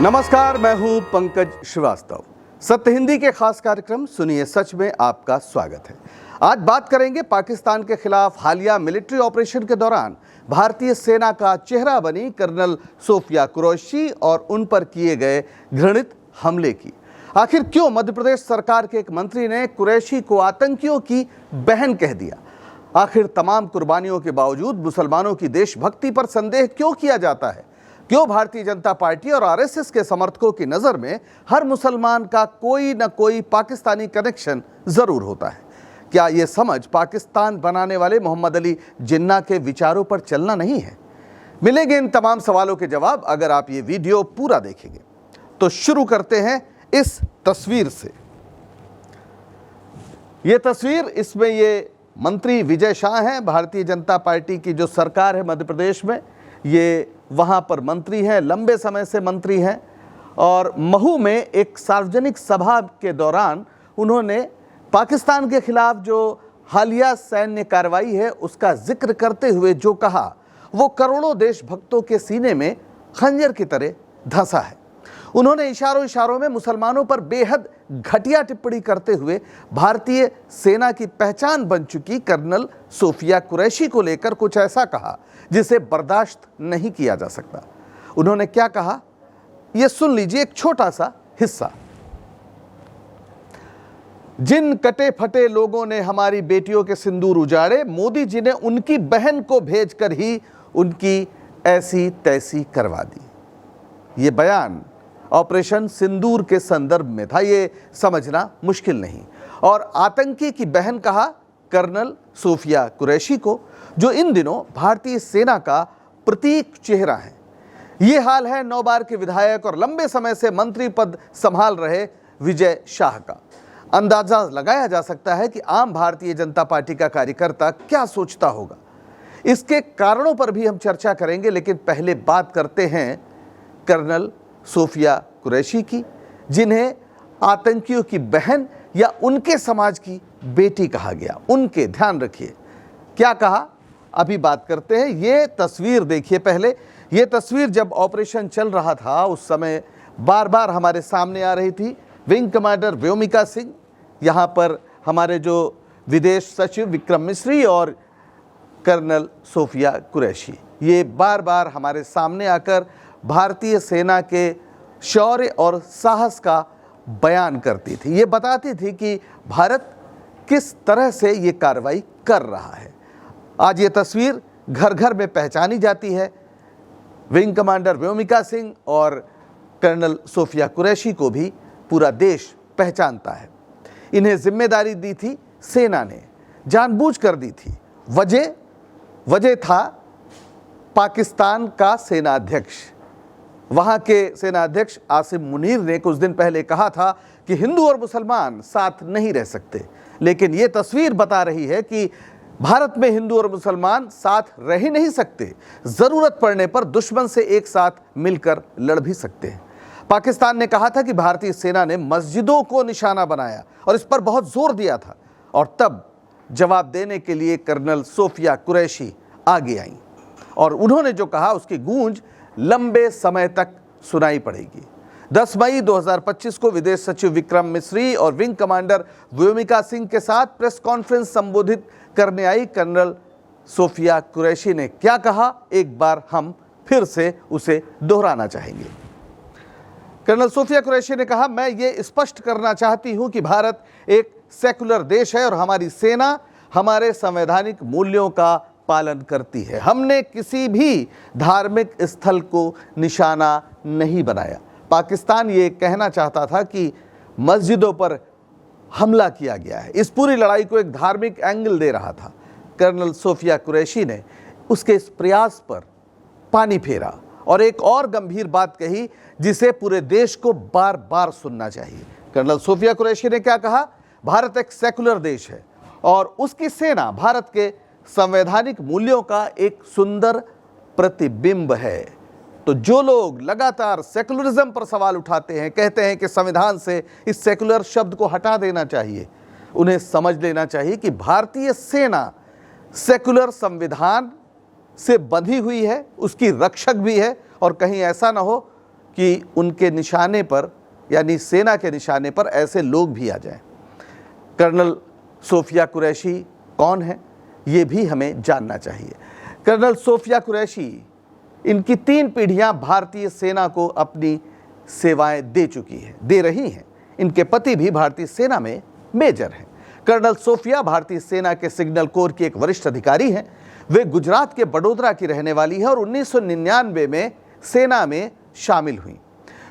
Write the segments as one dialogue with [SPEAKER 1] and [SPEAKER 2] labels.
[SPEAKER 1] नमस्कार, मैं हूं पंकज श्रीवास्तव। सत्य हिंदी के खास कार्यक्रम सुनिए सच में आपका स्वागत है। आज बात करेंगे पाकिस्तान के खिलाफ हालिया मिलिट्री ऑपरेशन के दौरान भारतीय सेना का चेहरा बनी कर्नल सोफिया कुरैशी और उन पर किए गए घृणित हमले की। आखिर क्यों मध्य प्रदेश सरकार के एक मंत्री ने कुरैशी को आतंकियों की बहन कह दिया? आखिर तमाम कुर्बानियों के बावजूद मुसलमानों की देशभक्ति पर संदेह क्यों किया जाता है? क्यों भारतीय जनता पार्टी और आरएसएस के समर्थकों की नजर में हर मुसलमान का कोई न कोई पाकिस्तानी कनेक्शन जरूर होता है? क्या यह समझ पाकिस्तान बनाने वाले मोहम्मद अली जिन्ना के विचारों पर चलना नहीं है? मिलेंगे इन तमाम सवालों के जवाब अगर आप ये वीडियो पूरा देखेंगे। तो शुरू करते हैं इस तस्वीर से। ये तस्वीर, इसमें ये मंत्री विजय शाह हैं, भारतीय जनता पार्टी की जो सरकार है मध्य प्रदेश में, ये वहाँ पर मंत्री हैं, लंबे समय से मंत्री हैं। और महू में एक सार्वजनिक सभा के दौरान उन्होंने पाकिस्तान के खिलाफ जो हालिया सैन्य कार्रवाई है उसका जिक्र करते हुए जो कहा, वो करोड़ों देशभक्तों के सीने में खंजर की तरह धंसा है। उन्होंने इशारों में मुसलमानों पर बेहद घटिया टिप्पणी करते हुए भारतीय सेना की पहचान बन चुकी कर्नल सोफिया कुरैशी को लेकर कुछ ऐसा कहा जिसे बर्दाश्त नहीं किया जा सकता। उन्होंने क्या कहा, यह सुन लीजिए एक छोटा सा हिस्सा। जिन कटे फटे लोगों ने हमारी बेटियों के सिंदूर उजाड़े, मोदी जी ने उनकी बहन को भेजकर ही उनकी ऐसी तैसी करवा दी। ये बयान ऑपरेशन सिंदूर के संदर्भ में था, ये समझना मुश्किल नहीं। और आतंकी की बहन कहा कर्नल सोफिया कुरैशी को, जो इन दिनों भारतीय सेना का प्रतीक चेहरा है। ये हाल है 9 बार के विधायक और लंबे समय से मंत्री पद संभाल रहे विजय शाह का। अंदाजा लगाया जा सकता है कि आम भारतीय जनता पार्टी का कार्यकर्ता क्या सोचता होगा। इसके कारणों पर भी हम चर्चा करेंगे, लेकिन पहले बात करते हैं कर्नल सोफिया कुरैशी की, जिन्हें आतंकियों की बहन या उनके समाज की बेटी कहा गया। उनके, ध्यान रखिए क्या कहा, अभी बात करते हैं। ये तस्वीर देखिए पहले। ये तस्वीर जब ऑपरेशन चल रहा था उस समय बार बार हमारे सामने आ रही थी। विंग कमांडर व्योमिका सिंह, यहाँ पर हमारे जो विदेश सचिव विक्रम मिस्री और कर्नल सोफिया कुरैशी, ये बार बार हमारे सामने आकर भारतीय सेना के शौर्य और साहस का बयान करती थी। ये बताती थी कि भारत किस तरह से ये कार्रवाई कर रहा है। आज ये तस्वीर घर घर में पहचानी जाती है। विंग कमांडर व्योमिका सिंह और कर्नल सोफिया कुरैशी को भी पूरा देश पहचानता है। इन्हें जिम्मेदारी दी थी सेना ने, जानबूझकर दी थी। वजह था पाकिस्तान का सेनाध्यक्ष, वहाँ के सेनाध्यक्ष आसिम मुनीर ने कुछ दिन पहले कहा था कि हिंदू और मुसलमान साथ नहीं रह सकते। लेकिन ये तस्वीर बता रही है कि भारत में हिंदू और मुसलमान साथ रह ही नहीं सकते, ज़रूरत पड़ने पर दुश्मन से एक साथ मिलकर लड़ भी सकते हैं। पाकिस्तान ने कहा था कि भारतीय सेना ने मस्जिदों को निशाना बनाया और इस पर बहुत जोर दिया था, और तब जवाब देने के लिए कर्नल सोफिया कुरैशी आगे आईं और उन्होंने जो कहा उसकी गूंज लंबे समय तक सुनाई पड़ेगी। 10 मई 2025 को विदेश सचिव विक्रम मिस्री और विंग कमांडर व्योमिका सिंह के साथ प्रेस कॉन्फ्रेंस संबोधित करने आई कर्नल सोफिया कुरैशी ने क्या कहा, एक बार हम फिर से उसे दोहराना चाहेंगे। कर्नल सोफिया कुरैशी ने कहा, मैं ये स्पष्ट करना चाहती हूं कि भारत एक सेकुलर देश है और हमारी सेना हमारे संवैधानिक मूल्यों का पालन करती है। हमने किसी भी धार्मिक स्थल को निशाना नहीं बनाया। पाकिस्तान ये कहना चाहता था कि मस्जिदों पर हमला किया गया है, इस पूरी लड़ाई को एक धार्मिक एंगल दे रहा था। कर्नल सोफिया कुरैशी ने उसके इस प्रयास पर पानी फेरा और एक और गंभीर बात कही जिसे पूरे देश को बार बार सुनना चाहिए। कर्नल सोफिया कुरैशी ने क्या कहा, भारत एक सेकुलर देश है और उसकी सेना भारत के संवैधानिक मूल्यों का एक सुंदर प्रतिबिंब है। तो जो लोग लगातार सेकुलरिज्म पर सवाल उठाते हैं, कहते हैं कि संविधान से इस सेकुलर शब्द को हटा देना चाहिए, उन्हें समझ लेना चाहिए कि भारतीय सेना सेकुलर संविधान से बंधी हुई है, उसकी रक्षक भी है। और कहीं ऐसा ना हो कि उनके निशाने पर यानी सेना के निशाने पर ऐसे लोग भी आ जाएं। कर्नल सोफिया कुरैशी कौन है, ये भी हमें जानना चाहिए। कर्नल सोफिया कुरैशी, इनकी 3 पीढ़ियां भारतीय सेना को अपनी सेवाएं दे चुकी हैं, दे रही हैं। इनके पति भी भारतीय सेना में मेजर हैं। कर्नल सोफिया भारतीय सेना के सिग्नल कोर की एक वरिष्ठ अधिकारी हैं। वे गुजरात के बड़ोदरा की रहने वाली है और 1999 में सेना में शामिल हुई।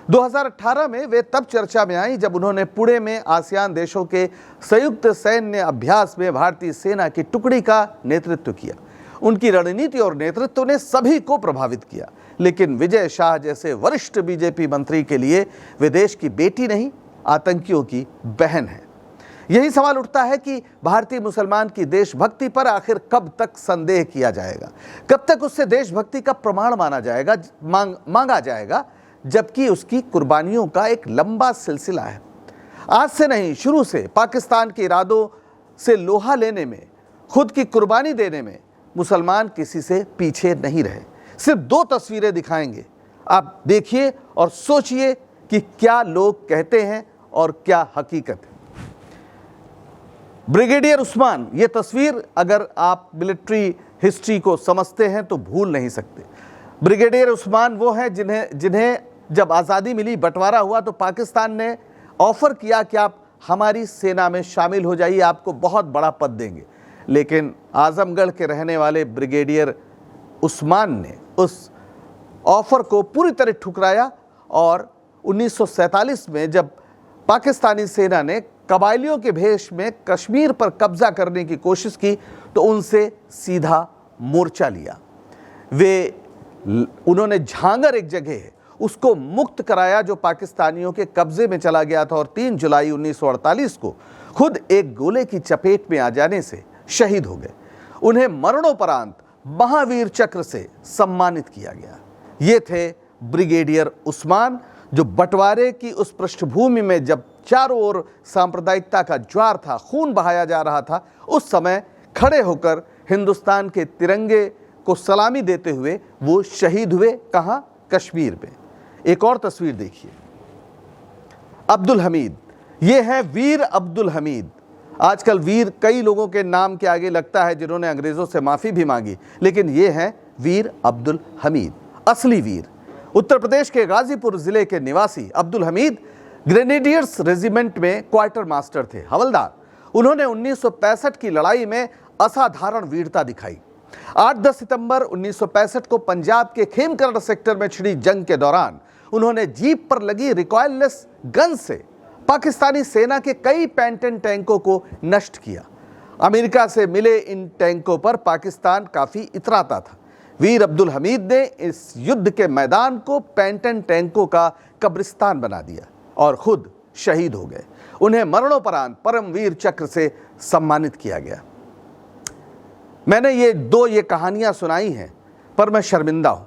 [SPEAKER 1] 2018 में वे तब चर्चा में आई जब उन्होंने पुणे में आसियान देशों के संयुक्त सैन्य अभ्यास में भारतीय सेना की टुकड़ी का नेतृत्व किया। उनकी रणनीति और नेतृत्व ने सभी को प्रभावित किया, लेकिन विजय शाह जैसे वरिष्ठ बीजेपी मंत्री के लिए वे देश की बेटी नहीं, आतंकियों की बहन है। यही सवाल उठता है कि भारतीय मुसलमान की देशभक्ति पर आखिर कब तक संदेह किया जाएगा, कब तक उससे देशभक्ति का प्रमाण मांगा जाएगा, जबकि उसकी कुर्बानियों का एक लंबा सिलसिला है। आज से नहीं, शुरू से पाकिस्तान के इरादों से लोहा लेने में, खुद की कुर्बानी देने में मुसलमान किसी से पीछे नहीं रहे। सिर्फ 2 तस्वीरें दिखाएंगे, आप देखिए और सोचिए कि क्या लोग कहते हैं और क्या हकीकत है। ब्रिगेडियर उस्मान, ये तस्वीर अगर आप मिलिट्री हिस्ट्री को समझते हैं तो भूल नहीं सकते। ब्रिगेडियर उस्मान वो हैं जिन्हें जब आज़ादी मिली, बंटवारा हुआ, तो पाकिस्तान ने ऑफर किया कि आप हमारी सेना में शामिल हो जाइए, आपको बहुत बड़ा पद देंगे। लेकिन आजमगढ़ के रहने वाले ब्रिगेडियर उस्मान ने उस ऑफर को पूरी तरह ठुकराया और 1947 में जब पाकिस्तानी सेना ने कबायलियों के भेष में कश्मीर पर कब्जा करने की कोशिश की तो उनसे सीधा मोर्चा लिया। उन्होंने झांगर, एक जगह है, उसको मुक्त कराया जो पाकिस्तानियों के कब्जे में चला गया था, और 3 जुलाई 1948 को खुद एक गोले की चपेट में आ जाने से शहीद हो गए। उन्हें मरणोपरांत महावीर चक्र से सम्मानित किया गया। ये थे ब्रिगेडियर उस्मान, जो बंटवारे की उस पृष्ठभूमि में जब चारों ओर सांप्रदायिकता का ज्वार था, खून बहाया जा रहा था, उस समय खड़े होकर हिंदुस्तान के तिरंगे को सलामी देते हुए वो शहीद हुए। कहां? कश्मीर में। एक और तस्वीर देखिए, अब्दुल हमीद, ये है वीर अब्दुल हमीद। आजकल वीर कई लोगों के नाम के आगे लगता है जिन्होंने अंग्रेजों से माफी भी मांगी, लेकिन ये हैं वीर अब्दुल हमीद, असली वीर। उत्तर प्रदेश के गाजीपुर जिले के निवासी अब्दुल हमीद ग्रेनेडियर्स रेजिमेंट में क्वार्टर मास्टर थे, हवलदार। उन्होंने 1965 की लड़ाई में असाधारण वीरता दिखाई। 8-10 सितंबर 1965 को पंजाब के खेमकरण सेक्टर में छिड़ी जंग के दौरान उन्होंने जीप पर लगी रिकॉइललेस गन से पाकिस्तानी सेना के कई पैंटन टैंकों को नष्ट किया। अमेरिका से मिले इन टैंकों पर पाकिस्तान काफी इतराता था। वीर अब्दुल हमीद ने इस युद्ध के मैदान को पैंटन टैंकों का कब्रिस्तान बना दिया और खुद शहीद हो गए। उन्हें मरणोपरांत परमवीर चक्र से सम्मानित किया गया। मैंने ये कहानियां सुनाई हैं, पर मैं शर्मिंदा हूं,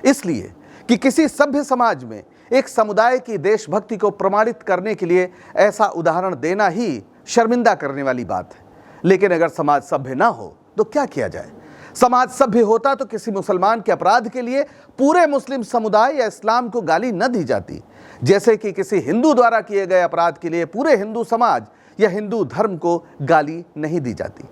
[SPEAKER 1] इसलिए कि किसी सभ्य समाज में एक समुदाय की देशभक्ति को प्रमाणित करने के लिए ऐसा उदाहरण देना ही शर्मिंदा करने वाली बात है। लेकिन अगर समाज सभ्य ना हो तो क्या किया जाए? समाज सभ्य होता तो किसी मुसलमान के अपराध के लिए पूरे मुस्लिम समुदाय या इस्लाम को गाली न दी जाती, जैसे कि किसी हिंदू द्वारा किए गए अपराध के लिए पूरे हिंदू समाज या हिंदू धर्म को गाली नहीं दी जाती।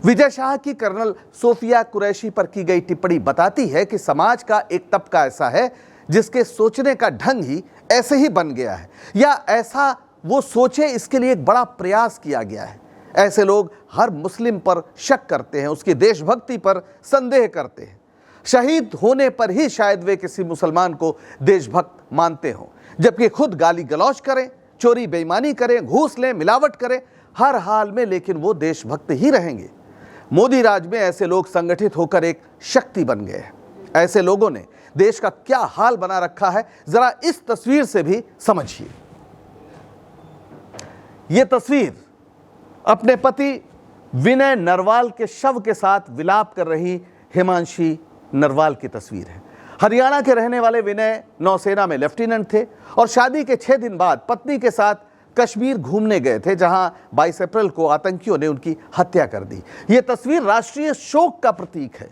[SPEAKER 1] विजय शाह की कर्नल सोफिया कुरैशी पर की गई टिप्पणी बताती है कि समाज का एक तबका ऐसा है जिसके सोचने का ढंग ही ऐसे ही बन गया है, या ऐसा वो सोचे इसके लिए एक बड़ा प्रयास किया गया है। ऐसे लोग हर मुस्लिम पर शक करते हैं, उसकी देशभक्ति पर संदेह करते हैं। शहीद होने पर ही शायद वे किसी मुसलमान को देशभक्त मानते हों, जबकि खुद गाली गलौज करें, चोरी बेईमानी करें, घूस लें, मिलावट करें, हर हाल में लेकिन वो देशभक्त ही रहेंगे। मोदी राज में ऐसे लोग संगठित होकर एक शक्ति बन गए हैं। ऐसे लोगों ने देश का क्या हाल बना रखा है, जरा इस तस्वीर से भी समझिए। यह तस्वीर अपने पति विनय नरवाल के शव के साथ विलाप कर रही हिमांशी नरवाल की तस्वीर है। हरियाणा के रहने वाले विनय नौसेना में लेफ्टिनेंट थे और शादी के 6 दिन बाद पत्नी के साथ कश्मीर घूमने गए थे, जहां 22 अप्रैल को आतंकियों ने उनकी हत्या कर दी। यह तस्वीर राष्ट्रीय शोक का प्रतीक है।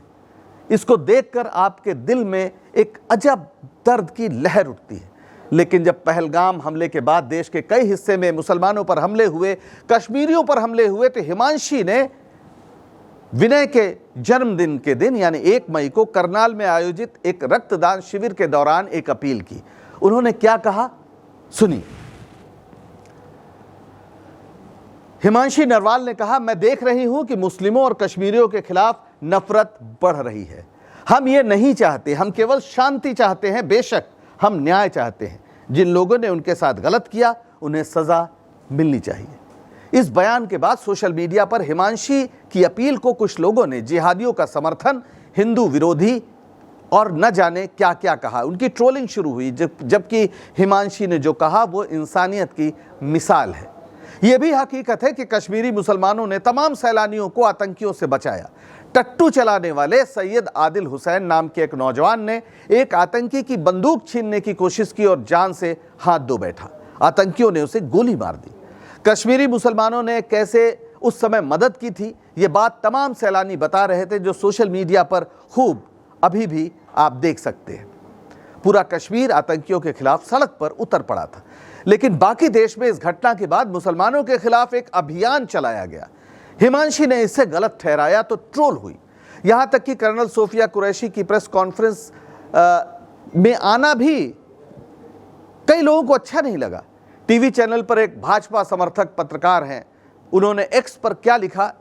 [SPEAKER 1] इसको देखकर आपके दिल में एक अजब दर्द की लहर उठती है। लेकिन जब पहलगाम हमले के बाद देश के कई हिस्से में मुसलमानों पर हमले हुए, कश्मीरियों पर हमले हुए, तो हिमांशी ने विनय के जन्मदिन के दिन यानी 1 मई को करनाल में आयोजित एक रक्तदान शिविर के दौरान एक अपील की। उन्होंने क्या कहा, सुनिए। हिमांशी नरवाल ने कहा, मैं देख रही हूं कि मुस्लिमों और कश्मीरियों के खिलाफ नफरत बढ़ रही है। हम ये नहीं चाहते, हम केवल शांति चाहते हैं। बेशक हम न्याय चाहते हैं। जिन लोगों ने उनके साथ गलत किया उन्हें सजा मिलनी चाहिए। इस बयान के बाद सोशल मीडिया पर हिमांशी की अपील को कुछ लोगों ने जिहादियों का समर्थन, हिंदू विरोधी और न जाने क्या क्या कहा। उनकी ट्रोलिंग शुरू हुई, जबकि हिमांशी ने जो कहा वो इंसानियत की मिसाल है। यह भी हकीकत है कि कश्मीरी मुसलमानों ने तमाम सैलानियों को आतंकियों से बचाया। टट्टू चलाने वाले सैयद आदिल हुसैन नाम के एक नौजवान ने एक आतंकी की बंदूक छीनने की कोशिश की और जान से हाथ धो बैठा। आतंकियों ने उसे गोली मार दी। कश्मीरी मुसलमानों ने कैसे उस समय मदद की थी, ये बात तमाम सैलानी बता रहे थे, जो सोशल मीडिया पर खूब अभी भी आप देख सकते हैं। पूरा कश्मीर आतंकियों के खिलाफ सड़क पर उतर पड़ा था। लेकिन बाकी देश में इस घटना के बाद मुसलमानों के खिलाफ एक अभियान चलाया गया। हिमांशी ने इसे गलत ठहराया तो ट्रोल हुई। यहां तक कि कर्नल सोफिया कुरैशी की प्रेस कॉन्फ्रेंस में आना भी कई लोगों को अच्छा नहीं लगा। टीवी चैनल पर एक भाजपा समर्थक पत्रकार हैं, उन्होंने एक्स पर क्या लिखा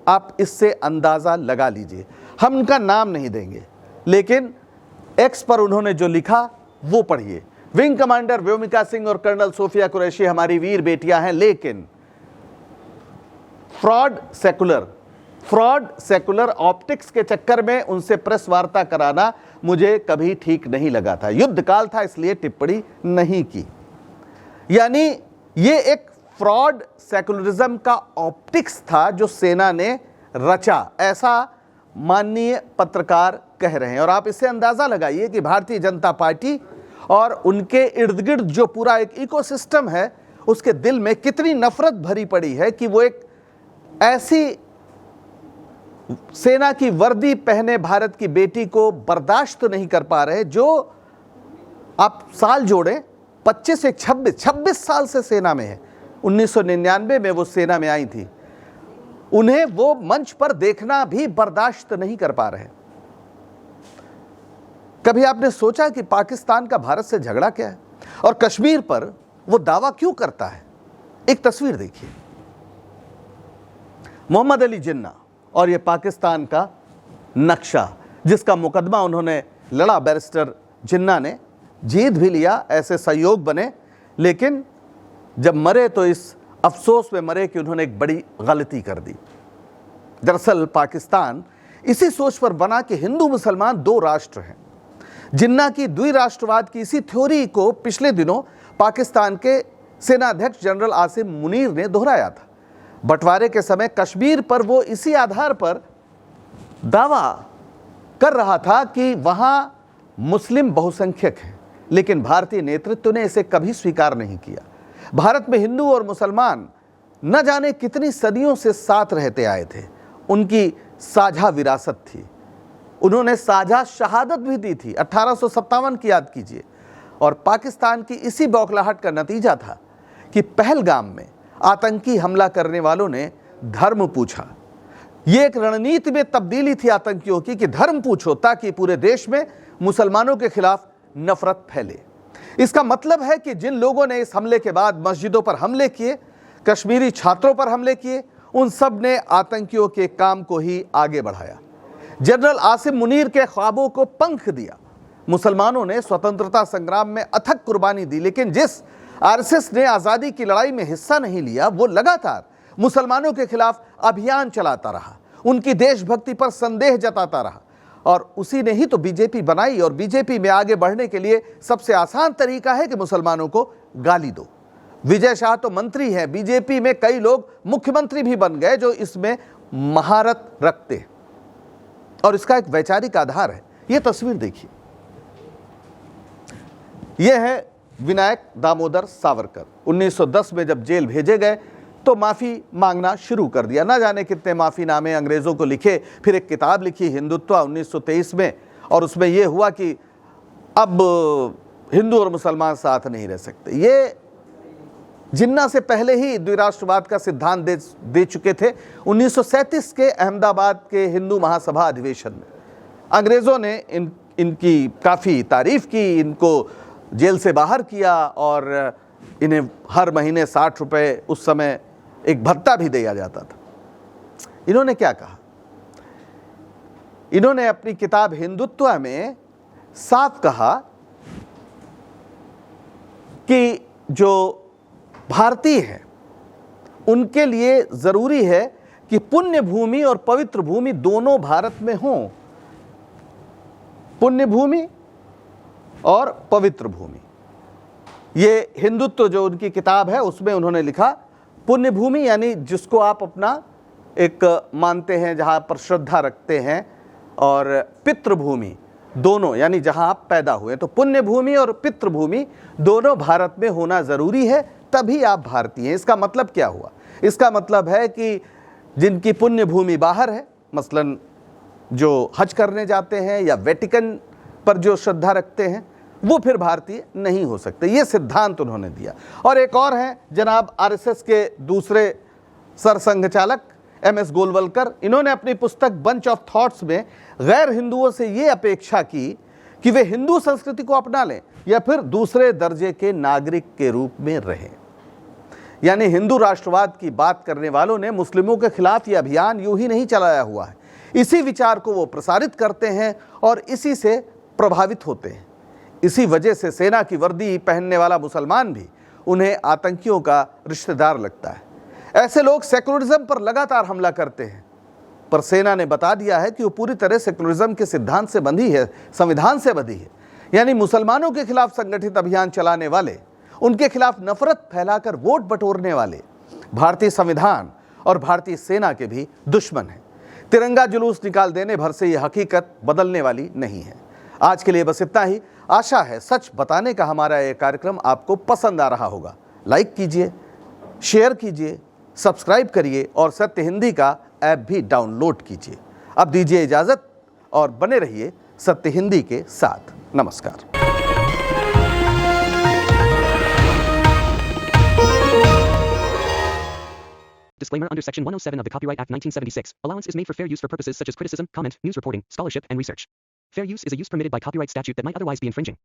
[SPEAKER 1] आप इससे अंदाजा लगा लीजिए। हम उनका नाम नहीं देंगे, लेकिन एक्स पर उन्होंने जो लिखा वो पढ़िए। विंग कमांडर व्योमिका सिंह और कर्नल सोफिया कुरैशी हमारी वीर बेटियां हैं, लेकिन फ्रॉड सेकुलर ऑप्टिक्स के चक्कर में उनसे प्रेस वार्ता कराना मुझे कभी ठीक नहीं लगा था। युद्ध काल था इसलिए टिप्पणी नहीं की। यानी ये एक फ्रॉड सेकुलरिज्म का ऑप्टिक्स था जो सेना ने रचा, ऐसा माननीय पत्रकार कह रहे हैं। और आप इससे अंदाजा लगाइए कि भारतीय जनता पार्टी और उनके इर्द गिर्द जो पूरा एक इकोसिस्टम है, उसके दिल में कितनी नफरत भरी पड़ी है कि वो एक ऐसी सेना की वर्दी पहने भारत की बेटी को बर्दाश्त नहीं कर पा रहे, जो आप साल जोड़े 25 से 26 साल से सेना में है। 1999 में वो सेना में आई थी। उन्हें वो मंच पर देखना भी बर्दाश्त नहीं कर पा रहे। कभी आपने सोचा कि पाकिस्तान का भारत से झगड़ा क्या है और कश्मीर पर वो दावा क्यों करता है? एक तस्वीर देखिए, मोहम्मद अली जिन्ना और ये पाकिस्तान का नक्शा, जिसका मुकदमा उन्होंने लड़ा। बैरिस्टर जिन्ना ने जीत भी लिया, ऐसे सहयोग बने, लेकिन जब मरे तो इस अफसोस में मरे कि उन्होंने एक बड़ी गलती कर दी। दरअसल पाकिस्तान इसी सोच पर बना कि हिंदू मुसलमान 2 राष्ट्र हैं। जिन्ना की द्विराष्ट्रवाद की इसी थ्योरी को पिछले दिनों पाकिस्तान के सेनाध्यक्ष जनरल आसिम मुनीर ने दोहराया था। बंटवारे के समय कश्मीर पर वो इसी आधार पर दावा कर रहा था कि वहां मुस्लिम बहुसंख्यक हैं, लेकिन भारतीय नेतृत्व ने इसे कभी स्वीकार नहीं किया। भारत में हिंदू और मुसलमान न जाने कितनी सदियों से साथ रहते आए थे। उनकी साझा विरासत थी। उन्होंने साझा शहादत भी दी थी, 1857 की याद कीजिए। और पाकिस्तान की इसी बौखलाहट का नतीजा था कि पहलगाम में आतंकी हमला करने वालों ने धर्म पूछा। यह एक रणनीति में तब्दीली थी आतंकियों की कि धर्म पूछो ताकि पूरे देश में मुसलमानों के खिलाफ नफरत फैले। इसका मतलब है कि जिन लोगों ने इस हमले के बाद मस्जिदों पर हमले किए, कश्मीरी छात्रों पर हमले किए, उन सब ने आतंकियों के काम को ही आगे बढ़ाया। जनरल आसिम मुनीर के ख्वाबों को पंख दिया। मुसलमानों ने स्वतंत्रता संग्राम में अथक कुर्बानी दी, लेकिन जिस आरएसएस ने आज़ादी की लड़ाई में हिस्सा नहीं लिया, वो लगातार मुसलमानों के खिलाफ अभियान चलाता रहा, उनकी देशभक्ति पर संदेह जताता रहा। और उसी ने ही तो बीजेपी बनाई। और बीजेपी में आगे बढ़ने के लिए सबसे आसान तरीका है कि मुसलमानों को गाली दो। विजय शाह तो मंत्री हैं, बीजेपी में कई लोग मुख्यमंत्री भी बन गए जो इसमें महारत रखते, और इसका एक वैचारिक आधार है। यह तस्वीर देखिए, यह है विनायक दामोदर सावरकर। 1910 में जब जेल भेजे गए तो माफ़ी मांगना शुरू कर दिया। ना जाने कितने माफ़ीनामे अंग्रेज़ों को लिखे, फिर एक किताब लिखी हिंदुत्व 1923 में, और उसमें यह हुआ कि अब हिंदू और मुसलमान साथ नहीं रह सकते। ये जिन्ना से पहले ही द्विराष्ट्रवाद का सिद्धांत दे चुके थे। 1937 के अहमदाबाद के हिंदू महासभा अधिवेशन में अंग्रेज़ों ने इनकी काफ़ी तारीफ की, इनको जेल से बाहर किया और इन्हें हर महीने 60 रुपये उस समय एक भत्ता भी दिया जाता था। इन्होंने क्या कहा? इन्होंने अपनी किताब हिंदुत्व में साफ कहा कि जो भारतीय हैं उनके लिए जरूरी है कि पुण्य भूमि और पवित्र भूमि दोनों भारत में हों। पुण्य भूमि और पवित्र भूमि, ये हिंदुत्व जो उनकी किताब है उसमें उन्होंने लिखा, पुण्य भूमि यानी जिसको आप अपना एक मानते हैं, जहां पर श्रद्धा रखते हैं, और पितृभूमि दोनों यानी जहां आप पैदा हुए। तो पुण्य भूमि और पितृभूमि दोनों भारत में होना जरूरी है, तभी आप भारतीय हैं। इसका मतलब क्या हुआ? इसका मतलब है कि जिनकी पुण्य भूमि बाहर है, मसलन जो हज करने जाते हैं या वेटिकन पर जो श्रद्धा रखते हैं, वो फिर भारतीय नहीं हो सकते। ये सिद्धांत उन्होंने दिया। और एक और हैं जनाब आरएसएस के दूसरे सरसंघचालक एमएस गोलवलकर। इन्होंने अपनी पुस्तक बंच ऑफ थॉट्स में गैर हिंदुओं से ये अपेक्षा की कि वे हिंदू संस्कृति को अपना लें या फिर दूसरे दर्जे के नागरिक के रूप में रहें। यानी हिंदू राष्ट्रवाद की बात करने वालों ने मुस्लिमों के खिलाफ ये अभियान यूं ही नहीं चलाया हुआ है। इसी विचार को वो प्रसारित करते हैं और इसी से प्रभावित होते हैं। इसी वजह से सेना की वर्दी पहनने वाला मुसलमान भी उन्हें आतंकियों का रिश्तेदार लगता है। ऐसे लोग सेकुलरिज्म पर लगातार हमला करते हैं, पर सेना ने बता दिया है कि वो पूरी तरह सेकुलरिज्म के सिद्धांत से बंधी है, संविधान से बंधी है। यानी मुसलमानों के खिलाफ संगठित अभियान चलाने वाले, उनके खिलाफ नफरत फैलाकर वोट बटोरने वाले भारतीय संविधान और भारतीय सेना के भी दुश्मन हैं। तिरंगा जुलूस निकाल देने भर से यह हकीकत बदलने वाली नहीं है। आज के लिए बस इतना ही। आशा है सच बताने का हमारा यह कार्यक्रम आपको पसंद आ रहा होगा। लाइक कीजिए, शेयर कीजिए, सब्सक्राइब करिए और सत्य हिंदी का ऐप भी डाउनलोड कीजिए। अब दीजिए इजाजत और बने रहिए सत्य हिंदी के साथ। नमस्कार।
[SPEAKER 2] Disclaimer under Section 107 of the Copyright Act 1976. Allowance is made for fair use for purposes such as criticism, comment, news reporting, scholarship, and research. Fair use is a use permitted by copyright statute that might otherwise be infringing.